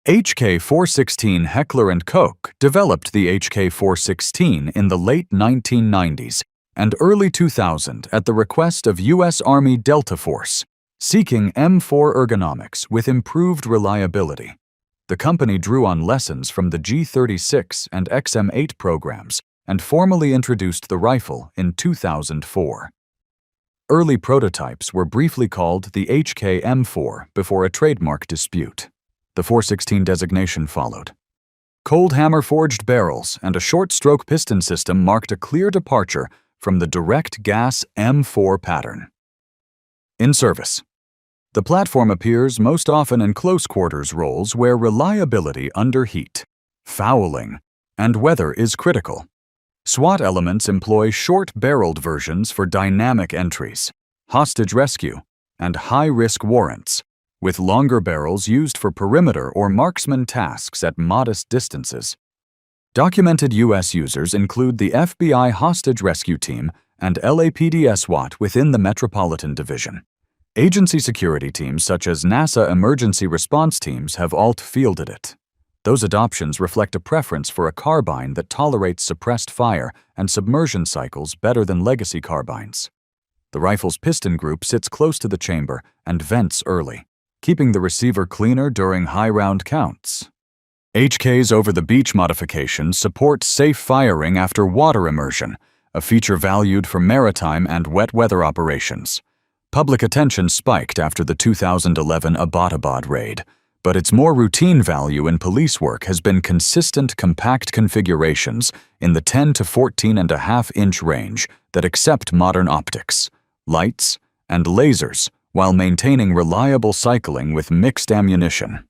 HK-416 Heckler and Koch developed the HK-416 in the late 1990s and early 2000 at the request of U.S. Army Delta Force, seeking M4 ergonomics with improved reliability. The company drew on lessons from the G36 and XM8 programs and formally introduced the rifle in 2004. Early prototypes were briefly called the HK M4 before a trademark dispute. The 416 designation followed. Cold hammer-forged barrels and a short-stroke piston system marked a clear departure from the direct gas M4 pattern. In service. The platform appears most often in close-quarters roles where reliability under heat, fouling, and weather is critical. SWAT elements employ short-barreled versions for dynamic entries, hostage rescue, and high-risk warrants, with longer barrels used for perimeter or marksman tasks at modest distances. Documented U.S. users include the FBI Hostage Rescue Team and LAPD SWAT within the Metropolitan Division. Agency security teams such as NASA emergency response teams have alt-fielded it. Those adoptions reflect a preference for a carbine that tolerates suppressed fire and submersion cycles better than legacy carbines. The rifle's piston group sits close to the chamber and vents early, keeping the receiver cleaner during high-round counts. HK's over-the-beach modifications support safe firing after water immersion, a feature valued for maritime and wet weather operations. Public attention spiked after the 2011 Abbottabad raid, but its more routine value in police work has been consistent compact configurations in the 10 to 14.5-inch range that accept modern optics, lights, and lasers, while maintaining reliable cycling with mixed ammunition.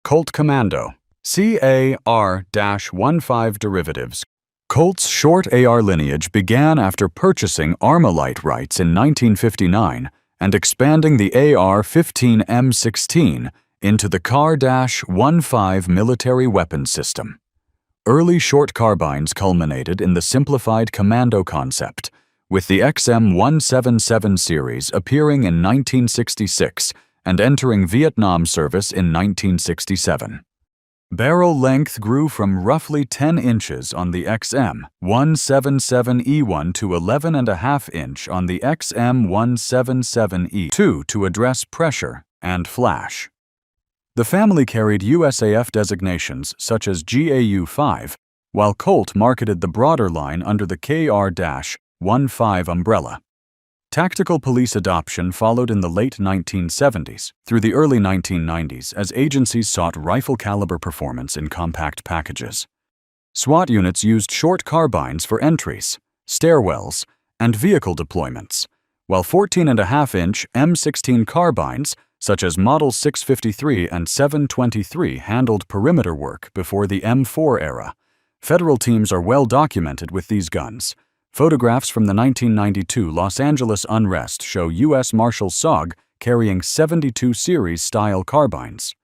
Colt Commando, CAR-15 derivatives. Colt's short AR lineage began after purchasing Armalite rights in 1959 and expanding the AR-15 M16 into the CAR-15 military weapons system. Early short carbines culminated in the simplified commando concept, with the XM177 series appearing in 1966 and entering Vietnam service in 1967. Barrel length grew from roughly 10 inches on the XM177E1 to 11.5 inch on the XM177E2 to address pressure and flash. The family carried USAF designations such as GAU-5, while Colt marketed the broader line under the KR-15 umbrella. Tactical police adoption followed in the late 1970s through the early 1990s as agencies sought rifle-caliber performance in compact packages. SWAT units used short carbines for entries, stairwells, and vehicle deployments, while 14.5-inch M16 carbines, such as Model 653 and 723, handled perimeter work before the M4 era. Federal teams are well documented with these guns. Photographs from the 1992 Los Angeles unrest show U.S. Marshal SOG carrying 72 series-style carbines.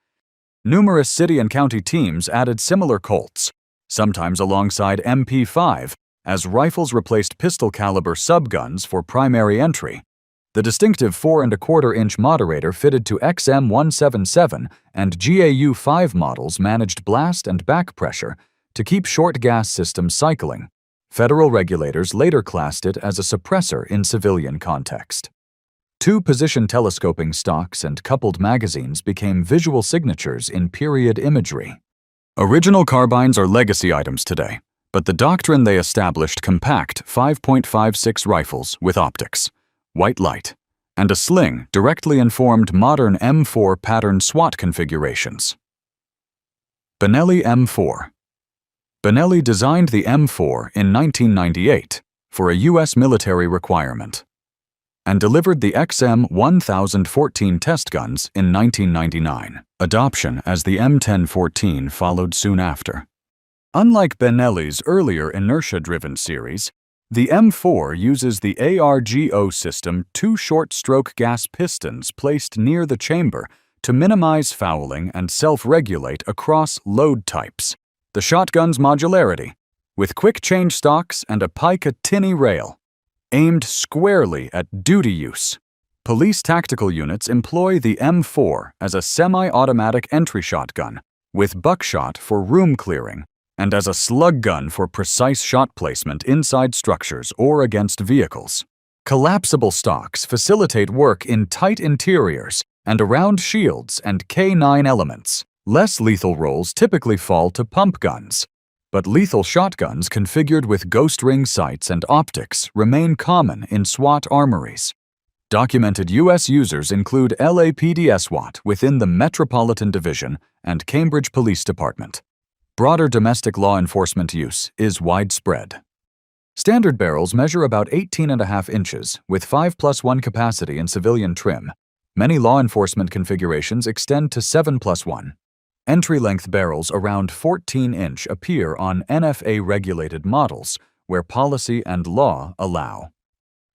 Numerous city and county teams added similar Colts, sometimes alongside MP5, as rifles replaced pistol-caliber subguns for primary entry. The distinctive 4.25-inch moderator fitted to XM177 and GAU-5 models managed blast and back pressure to keep short gas systems cycling. Federal regulators later classed it as a suppressor in civilian context. Two position telescoping stocks and coupled magazines became visual signatures in period imagery. Original carbines are legacy items today, but the doctrine they established compact 5.56 rifles with optics, white light, and a sling directly informed modern M4 pattern SWAT configurations. Benelli M4. Benelli designed the M4 in 1998 for a U.S. military requirement and delivered the XM1014 test guns in 1999. Adoption as the M1014 followed soon after. Unlike Benelli's earlier inertia-driven series, the M4 uses the ARGO system, two short-stroke gas pistons placed near the chamber to minimize fouling and self-regulate across load types. The shotgun's modularity, with quick-change stocks and a Picatinny rail, aimed squarely at duty use. Police tactical units employ the M4 as a semi-automatic entry shotgun with buckshot for room clearing, and as a slug gun for precise shot placement inside structures or against vehicles. Collapsible stocks facilitate work in tight interiors and around shields and K9 elements. Less lethal roles typically fall to pump guns, but lethal shotguns configured with ghost ring sights and optics remain common in SWAT armories. Documented U.S. users include LAPD SWAT within the Metropolitan Division and Cambridge Police Department. Broader domestic law enforcement use is widespread. Standard barrels measure about 18.5 inches with 5+1 capacity in civilian trim. Many law enforcement configurations extend to 7+1. Entry-length barrels around 14-inch appear on NFA-regulated models where policy and law allow.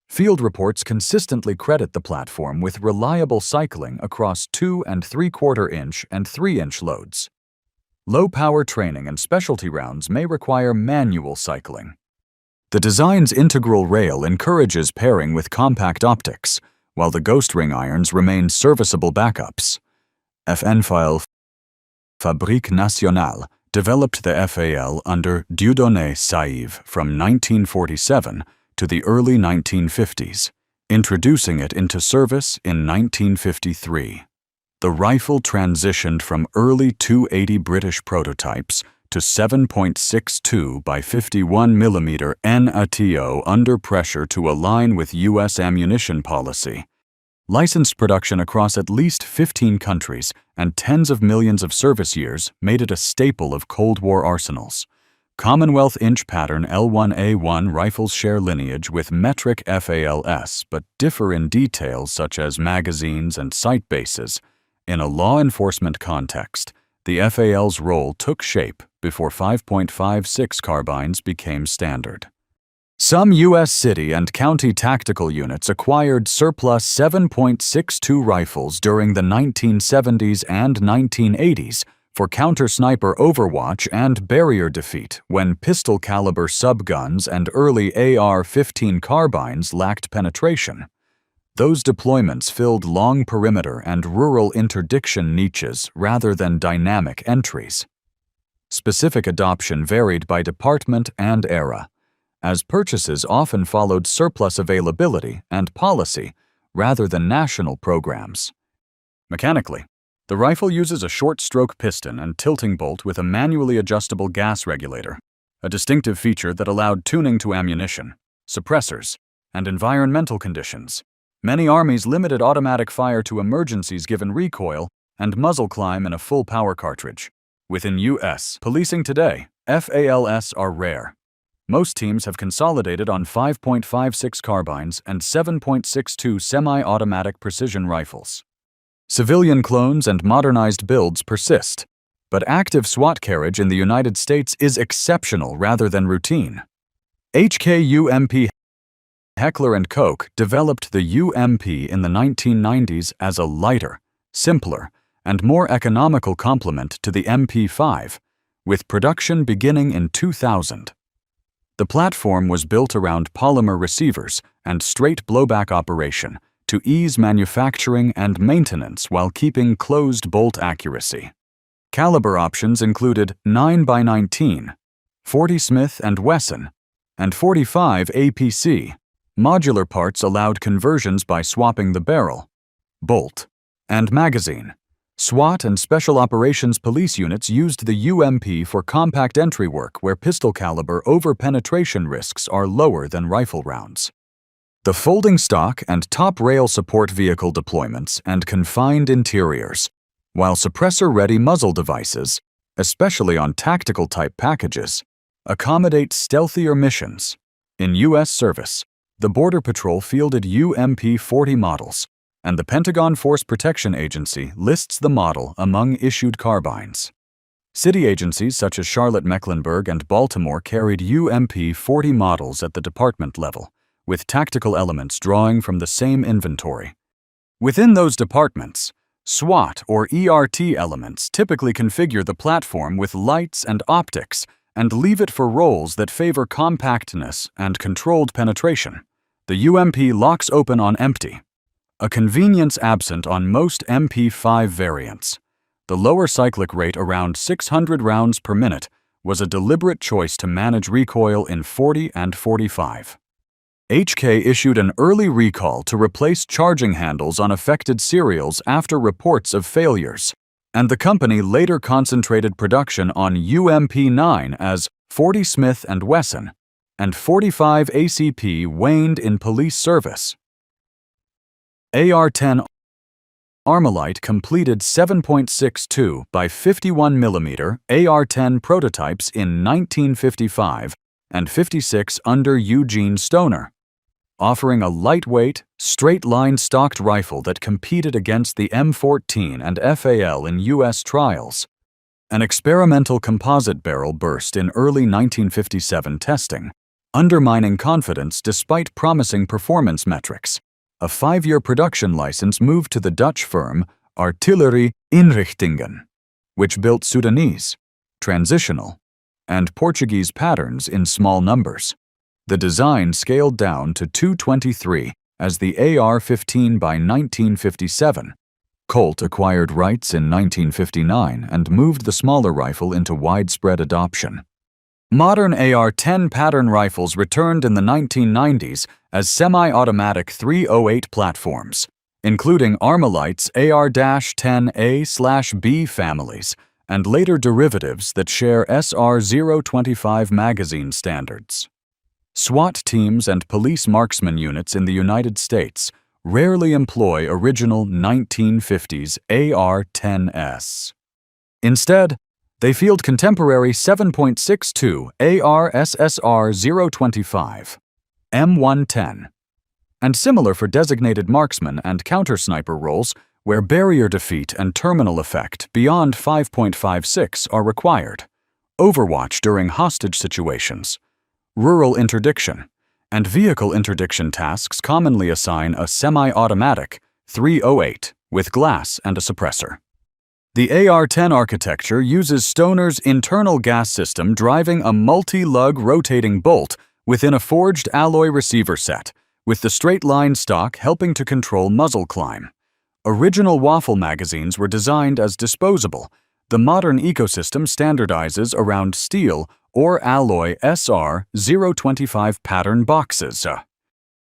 Field reports consistently credit the platform with reliable cycling across 2 3/4-inch and 3-inch loads. Low-power training and specialty rounds may require manual cycling. The design's integral rail encourages pairing with compact optics, while the ghost ring irons remain serviceable backups. FN File Fabrique Nationale developed the FAL under Dieudonné Saïve from 1947 to the early 1950s, introducing it into service in 1953. The rifle transitioned from early .280 British prototypes to 7.62 by 51 mm NATO under pressure to align with U.S. ammunition policy. Licensed production across at least 15 countries and tens of millions of service years made it a staple of Cold War arsenals. Commonwealth inch pattern L1A1 rifles share lineage with metric FALS but differ in details such as magazines and sight bases. In a law enforcement context, the FAL's role took shape before 5.56 carbines became standard. Some U.S. city and county tactical units acquired surplus 7.62 rifles during the 1970s and 1980s for counter-sniper overwatch and barrier defeat when pistol-caliber subguns and early AR-15 carbines lacked penetration. Those deployments filled long perimeter and rural interdiction niches rather than dynamic entries. Specific adoption varied by department and era, as purchases often followed surplus availability and policy rather than national programs. Mechanically, the rifle uses a short-stroke piston and tilting bolt with a manually adjustable gas regulator, a distinctive feature that allowed tuning to ammunition, suppressors, and environmental conditions. Many armies limited automatic fire to emergencies given recoil and muzzle climb in a full power cartridge. Within U.S. policing today, FALS are rare. Most teams have consolidated on 5.56 carbines and 7.62 semi-automatic precision rifles. Civilian clones and modernized builds persist, but active SWAT carriage in the United States is exceptional rather than routine. UMP Heckler and Koch developed the UMP in the 1990s as a lighter, simpler, and more economical complement to the MP5, with production beginning in 2000. The platform was built around polymer receivers and straight blowback operation to ease manufacturing and maintenance while keeping closed bolt accuracy. Caliber options included 9x19, 40 Smith & Wesson, and 45 APC. Modular parts allowed conversions by swapping the barrel, bolt, and magazine. SWAT and Special Operations Police units used the UMP for compact entry work where pistol caliber over-penetration risks are lower than rifle rounds. The folding stock and top rail support vehicle deployments and confined interiors, while suppressor-ready muzzle devices, especially on tactical-type packages, accommodate stealthier missions. In U.S. service, the Border Patrol fielded UMP-40 models, and the Pentagon Force Protection Agency lists the model among issued carbines. City agencies such as Charlotte-Mecklenburg and Baltimore carried UMP-40 models at the department level, with tactical elements drawing from the same inventory. Within those departments, SWAT or ERT elements typically configure the platform with lights and optics and leave it for roles that favor compactness and controlled penetration. The UMP locks open on empty, a convenience absent on most MP5 variants. The lower cyclic rate, around 600 rounds per minute, was a deliberate choice to manage recoil in .40 and .45. HK issued an early recall to replace charging handles on affected serials after reports of failures, and the company later concentrated production on UMP9 as .40 Smith & Wesson and .45 ACP waned in police service. AR-10 Armalite completed 7.62 by 51 mm AR-10 prototypes in 1955 and 56 under Eugene Stoner, offering a lightweight, straight-line stocked rifle that competed against the M14 and FAL in U.S. trials. An experimental composite barrel burst in early 1957 testing, undermining confidence despite promising performance metrics. A 5-year production license moved to the Dutch firm Artillerie Inrichtingen, which built Sudanese, transitional, and Portuguese patterns in small numbers. The design scaled down to 223 as the AR-15 by 1957. Colt acquired rights in 1959 and moved the smaller rifle into widespread adoption. Modern AR-10 pattern rifles returned in the 1990s as semi-automatic .308 platforms, including Armalite's AR-10A/B families and later derivatives that share SR-025 magazine standards. SWAT teams and police marksman units in the United States rarely employ original 1950s AR-10s. Instead, they field contemporary 7.62 AR-SSR-025, M110, and similar for designated marksman and counter-sniper roles where barrier defeat and terminal effect beyond 5.56 are required, overwatch during hostage situations, rural interdiction, and vehicle interdiction tasks commonly assign a semi-automatic .308 with glass and a suppressor. The AR-10 architecture uses Stoner's internal gas system driving a multi-lug rotating bolt within a forged alloy receiver set, with the straight-line stock helping to control muzzle climb. Original waffle magazines were designed as disposable. The modern ecosystem standardizes around steel or alloy SR-025 pattern boxes.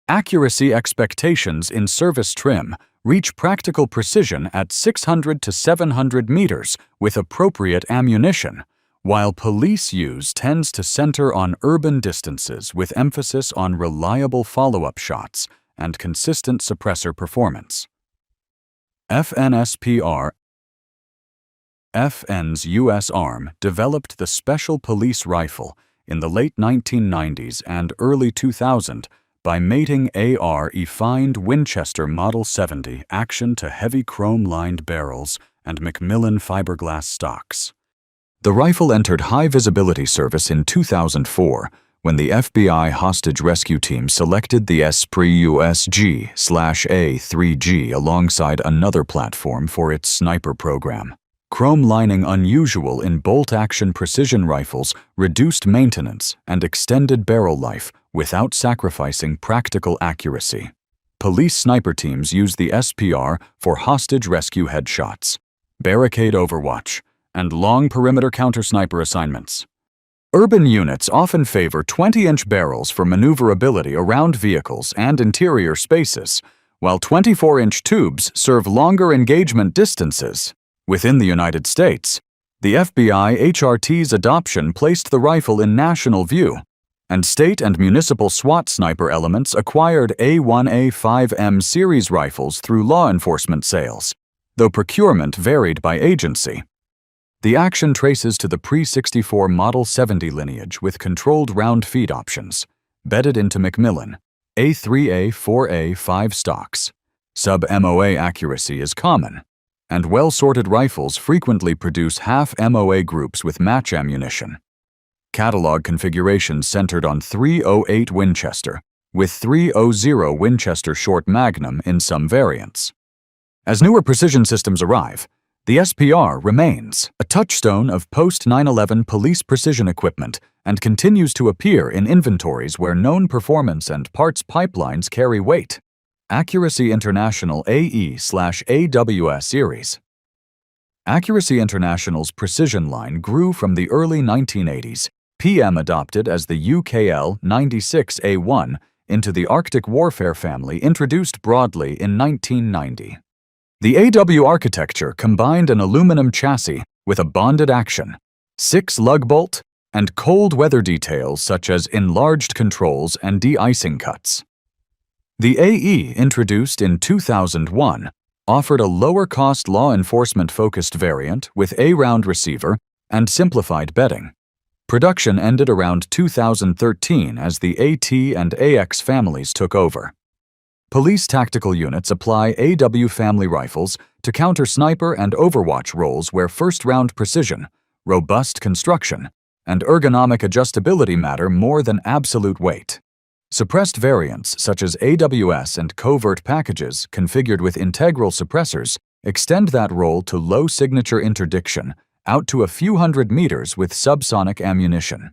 Accuracy expectations in service trim reach practical precision at 600 to 700 meters with appropriate ammunition, while police use tends to center on urban distances with emphasis on reliable follow-up shots and consistent suppressor performance. FN's U.S. Arm developed the Special Police Rifle in the late 1990s and early 2000 by mating AR-refined Winchester Model 70 action to heavy chrome-lined barrels and Macmillan fiberglass stocks. The rifle entered high-visibility service in 2004 when the FBI hostage rescue team selected the Esprit USG/A3G alongside another platform for its sniper program. Chrome lining, unusual in bolt-action precision rifles, reduced maintenance and extended barrel life without sacrificing practical accuracy. Police sniper teams use the SPR for hostage rescue headshots, barricade overwatch, and long perimeter counter-sniper assignments. Urban units often favor 20-inch barrels for maneuverability around vehicles and interior spaces, while 24-inch tubes serve longer engagement distances. Within the United States, the FBI HRT's adoption placed the rifle in national view, and state and municipal SWAT sniper elements acquired A1A5M series rifles through law enforcement sales, though procurement varied by agency. The action traces to the pre-64 Model 70 lineage with controlled round feed options, bedded into Macmillan, A3A 4A5 stocks. Sub-MOA accuracy is common, and well-sorted rifles frequently produce half-MOA groups with match ammunition. Catalog configurations centered on .308 Winchester, with .300 Winchester Short Magnum in some variants. As newer precision systems arrive, the SPR remains a touchstone of post-9/11 police precision equipment and continues to appear in inventories where known performance and parts pipelines carry weight. Accuracy International AE/AWS series. Accuracy International's precision line grew from the early 1980s, PM adopted as the UKL 96A1 into the Arctic warfare family introduced broadly in 1990. The AW architecture combined an aluminum chassis with a bonded action, 6 lug bolt, and cold weather details such as enlarged controls and de-icing cuts. The AE, introduced in 2001, offered a lower-cost law enforcement-focused variant with A-round receiver and simplified bedding. Production ended around 2013 as the AT and AX families took over. Police tactical units apply AW family rifles to counter sniper and overwatch roles where first-round precision, robust construction, and ergonomic adjustability matter more than absolute weight. Suppressed variants such as AWS and covert packages configured with integral suppressors extend that role to low signature interdiction out to a few hundred meters with subsonic ammunition.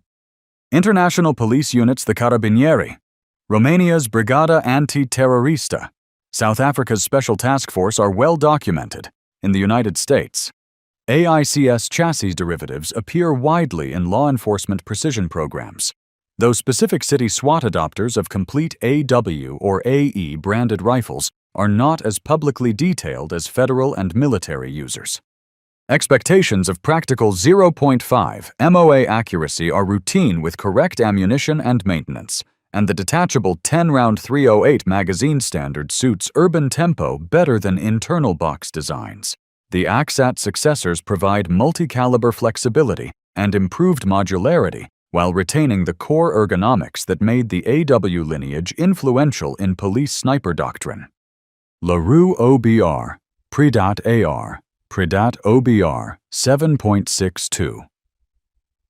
International police units, the Carabinieri, Romania's Brigada Antiterrorista, South Africa's Special Task Force are well documented. In the United States, AICS chassis derivatives appear widely in law enforcement precision programs, though specific city SWAT adopters of complete AW or AE branded rifles are not as publicly detailed as federal and military users. Expectations of practical 0.5 MOA accuracy are routine with correct ammunition and maintenance, and the detachable 10-round 308 magazine standard suits urban tempo better than internal box designs. The AXAT successors provide multi-caliber flexibility and improved modularity while retaining the core ergonomics that made the AW lineage influential in police sniper doctrine. LaRue OBR, PredatOBR, PredatOBR 7.62.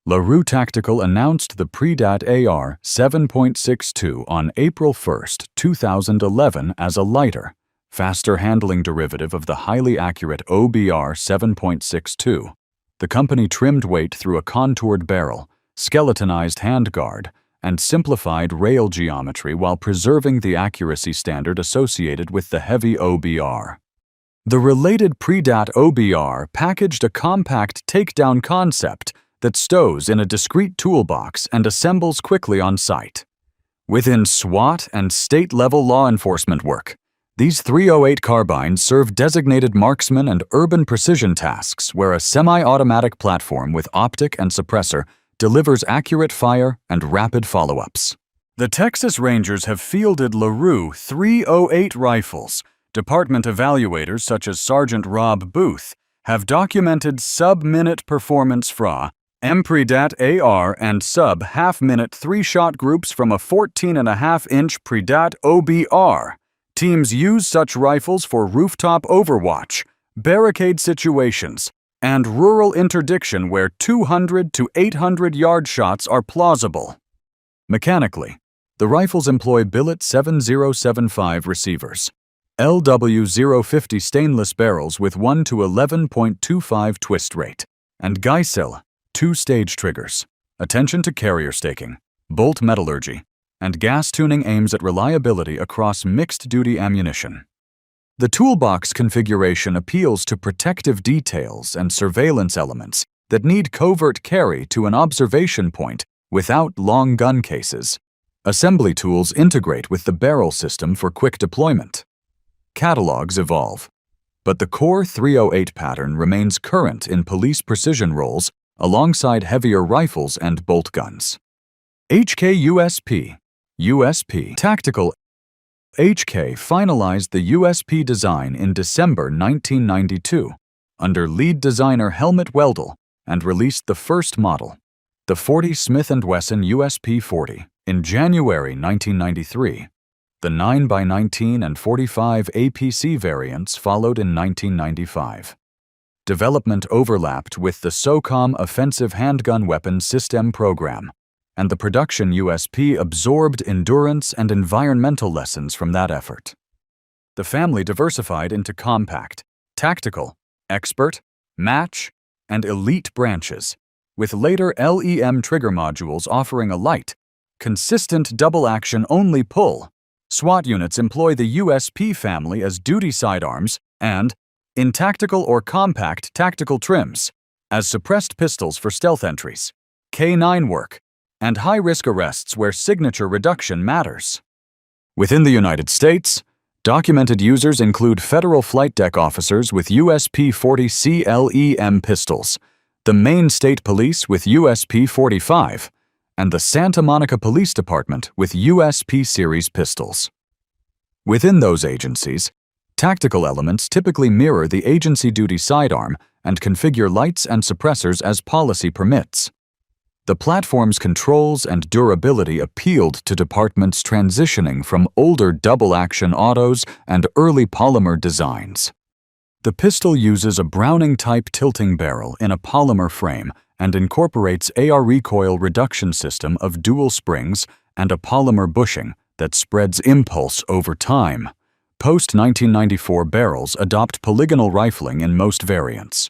LaRue Tactical announced the PredatOBR 7.62 on April 1, 2011 as a lighter, faster handling derivative of the highly accurate OBR 7.62. The company trimmed weight through a contoured barrel, skeletonized handguard, and simplified rail geometry while preserving the accuracy standard associated with the heavy OBR. The related PredatOBR packaged a compact takedown concept that stows in a discrete toolbox and assembles quickly on site. Within SWAT and state-level law enforcement work, these 308 carbines serve designated marksman and urban precision tasks where a semi-automatic platform with optic and suppressor delivers accurate fire and rapid follow-ups. The Texas Rangers have fielded LaRue 308 rifles. Department evaluators such as Sergeant Rob Booth have documented sub-minute performance fra MPredatOBR and sub-half-minute 3-shot groups from a 14.5-inch PredatOBR. Teams use such rifles for rooftop overwatch, barricade situations, and rural interdiction where 200 to 800 yard shots are plausible. Mechanically, the rifles employ billet 7075 receivers, LW050 stainless barrels with 1 to 11.25 twist rate, and Geisel 2-stage triggers. Attention to carrier staking, bolt metallurgy, and gas tuning aims at reliability across mixed-duty ammunition. The toolbox configuration appeals to protective details and surveillance elements that need covert carry to an observation point without long gun cases. Assembly tools integrate with the barrel system for quick deployment. Catalogs evolve, but the core 308 pattern remains current in police precision roles alongside heavier rifles and bolt guns. HK USP Tactical HK finalized the USP design in December 1992 under lead designer Helmut Weldl and released the first model, the 40 Smith & Wesson USP-40, in January 1993. The 9x19 and 45 APC variants followed in 1995. Development overlapped with the SOCOM Offensive Handgun Weapon System program, and the production USP absorbed endurance and environmental lessons from that effort. The family diversified into compact, tactical, expert, match, and elite branches, with later LEM trigger modules offering a light, consistent double-action only pull. SWAT units employ the USP family as duty sidearms and in tactical or compact tactical trims, as suppressed pistols for stealth entries, K9 work, and high-risk arrests where signature reduction matters. Within the United States, documented users include federal flight deck officers with USP-40 CLEM pistols, the Maine State Police with USP-45, and the Santa Monica Police Department with USP Series pistols. Within those agencies, tactical elements typically mirror the agency duty sidearm and configure lights and suppressors as policy permits. The platform's controls and durability appealed to departments transitioning from older double-action autos and early polymer designs. The pistol uses a Browning-type tilting barrel in a polymer frame and incorporates AR recoil reduction system of dual springs and a polymer bushing that spreads impulse over time. Post-1994 barrels adopt polygonal rifling in most variants.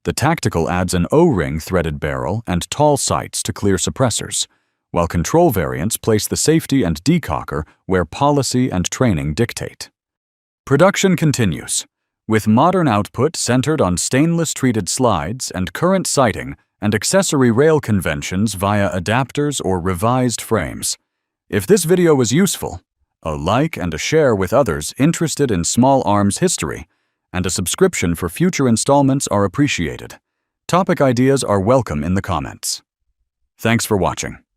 The tactical adds an O-ring threaded barrel and tall sights to clear suppressors, while control variants place the safety and decocker where policy and training dictate. Production continues, with modern output centered on stainless-treated slides and current sighting and accessory rail conventions via adapters or revised frames. If this video was useful, a like and a share with others interested in small arms history, and a subscription for future installments are appreciated. Topic ideas are welcome in the comments. Thanks for watching.